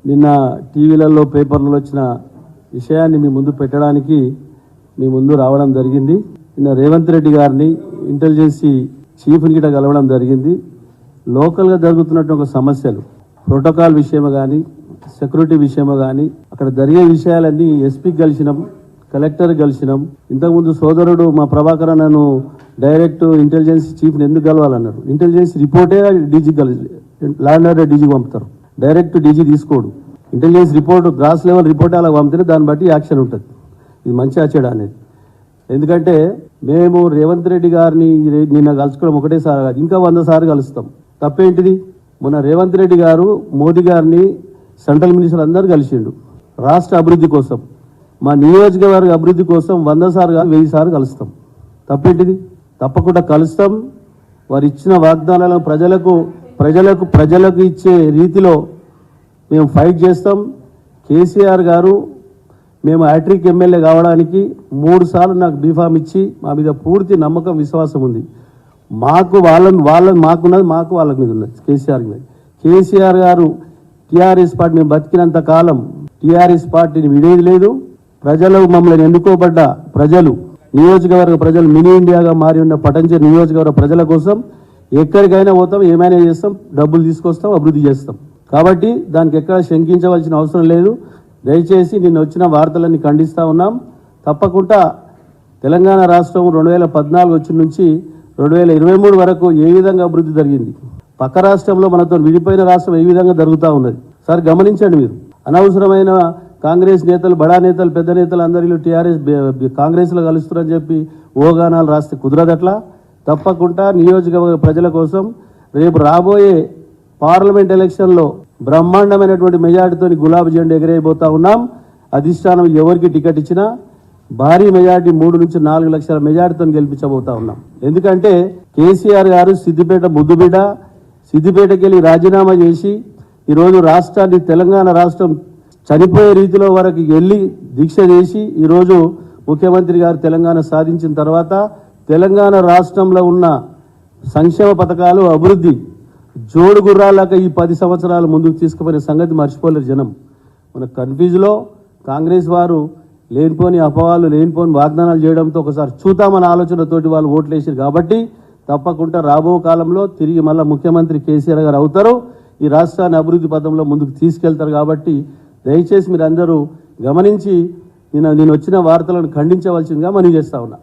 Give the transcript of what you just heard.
నిన్న టీవీలలో పేపర్లలో వచ్చిన విషయాన్ని మీ ముందు పెట్టడానికి మీ ముందు రావడం జరిగింది. నిన్న రేవంత్ రెడ్డి గారిని ఇంటెలిజెన్సీ చీఫ్ని గిట్ట కలవడం జరిగింది. లోకల్గా జరుగుతున్నటువంటి సమస్యలు ప్రోటోకాల్ విషయమో కానీ సెక్యూరిటీ విషయమో కానీ అక్కడ జరిగే విషయాలన్నీ ఎస్పీకి కలిసినాం, కలెక్టర్ కలిసినాం. ఇంతకుముందు సోదరుడు మా ప్రభాకర్ నన్ను డైరెక్ట్ ఇంటెలిజెన్స్ చీఫ్ని ఎందుకు కలవాలన్నాడు. ఇంటెలిజెన్స్ రిపోర్టే డీజీకి కలిసి ల్యాండ్ ఆర్డర్ డీజీకి పంపుతారు, డైరెక్ట్ డీజీ తీసుకోడు. Intelligence report gross level report అలా పంపితే దాన్ని బట్టి యాక్షన్ ఉంటుంది. ఇది మంచి ఆచరణ అనేది. ఎందుకంటే మేము రేవంత్ రెడ్డి గారిని నిన్న కలుసుకోవడం ఒకటేసారి కాదు, ఇంకా 100 సార్లు కలుస్తాం. తప్పేంటిది? మొన్న రేవంత్ రెడ్డి గారు మోదీ గారిని సెంట్రల్ మినిస్టర్ అందరూ కలిసిండు రాష్ట్ర అభివృద్ధి కోసం. మా నియోజకవర్గ అభివృద్ధి కోసం 100 సార్లు కాదు 1000 సార్లు కలుస్తాం. తప్పేంటిది? తప్పకుండా కలుస్తాం. వారు ఇచ్చిన వాగ్దానాలను ప్రజలకు ఇచ్చే రీతిలో మేము ఫైట్ చేస్తాం. కేసీఆర్ గారు మేము హ్యాట్రిక్ ఎమ్మెల్యే కావడానికి 3 సార్లు నాకు బీఫామ్ ఇచ్చి మా మీద పూర్తి నమ్మకం విశ్వాసం ఉంది. మాకున్నది మాకు వాళ్ళకి మీద ఉన్నది కేసీఆర్ మీద. కేసీఆర్ గారు టీఆర్ఎస్ పార్టీ మేము బతికినంత కాలం టీఆర్ఎస్ పార్టీని విడేది లేదు. ప్రజలు మమ్మల్ని ఎన్నుకోబడ్డ ప్రజలు, నియోజకవర్గ ప్రజలు మినీ ఇండియాగా మారి ఉన్న పటంచెరు నియోజకవర్గ ప్రజల కోసం ఎక్కడికైనా పోతాం, ఏమైనా చేస్తాం, డబ్బులు తీసుకొస్తాం, అభివృద్ధి చేస్తాం. కాబట్టి దానికి ఎక్కడ శంకించవలసిన అవసరం లేదు. దయచేసి నిన్న వచ్చిన వార్తలన్నీ ఖండిస్తూ ఉన్నాం. తప్పకుండా తెలంగాణ రాష్ట్రం 2014 వచ్చిన నుంచి 2023 వరకు ఏ విధంగా అభివృద్ధి జరిగింది, పక్క రాష్ట్రంలో మనతో విడిపోయిన రాష్ట్రం ఏ విధంగా జరుగుతూ ఉన్నది సార్ గమనించండి. మీరు అనవసరమైన కాంగ్రెస్ నేతలు, బడా నేతలు, పెద్ద నేతలు అందరిలో టీఆర్ఎస్ కాంగ్రెస్లో కలుస్తున్నారని చెప్పి ఓగానాలు రాస్తే కుదరదట్లా. తప్పకుండా నియోజకవర్గ ప్రజల కోసం రేపు రాబోయే పార్లమెంట్ ఎలక్షన్లో బ్రహ్మాండమైనటువంటి మెజార్టీతో గులాబీ జెండా ఎగరేయబోతా ఉన్నాం. అధిష్టానం ఎవరికి టికెట్ ఇచ్చినా భారీ మెజార్టీ 3 నుంచి 4 లక్షల మెజార్టీతో గెలిపించబోతా ఉన్నాం. ఎందుకంటే కేసీఆర్ గారు సిద్దిపేట ముద్దుబిడ్డ, సిద్దిపేటకి వెళ్ళి రాజీనామా చేసి ఈరోజు రాష్ట్రాన్ని, తెలంగాణ రాష్ట్రం చనిపోయే రీతిలో వరకు వెళ్ళి దీక్ష చేసి ఈరోజు ముఖ్యమంత్రి గారు తెలంగాణ సాధించిన తర్వాత తెలంగాణ రాష్ట్రంలో ఉన్న సంక్షేమ పథకాలు, అభివృద్ధి జోడు గుర్రాలాగా ఈ 10 సంవత్సరాలు ముందుకు తీసుకుపోయిన సంగతి మర్చిపోలేరు జనం. మన కన్ఫ్యూజ్లో కాంగ్రెస్ వారు లేనిపోని అపవాళ్ళు, లేనిపోని వాగ్దానాలు చేయడంతో ఒకసారి చూద్దామన్న ఆలోచనతోటి వాళ్ళు ఓట్లు వేసారు. కాబట్టి తప్పకుండా రాబో కాలంలో తిరిగి మళ్ళీ ముఖ్యమంత్రి కేసీఆర్ గారు అవుతారు, ఈ రాష్ట్రాన్ని అభివృద్ధి పథంలో ముందుకు తీసుకెళ్తారు. కాబట్టి దయచేసి మీరు అందరూ గమనించి నేను వచ్చిన వార్తలను ఖండించవలసిందిగా మనవి చేస్తా ఉన్నా.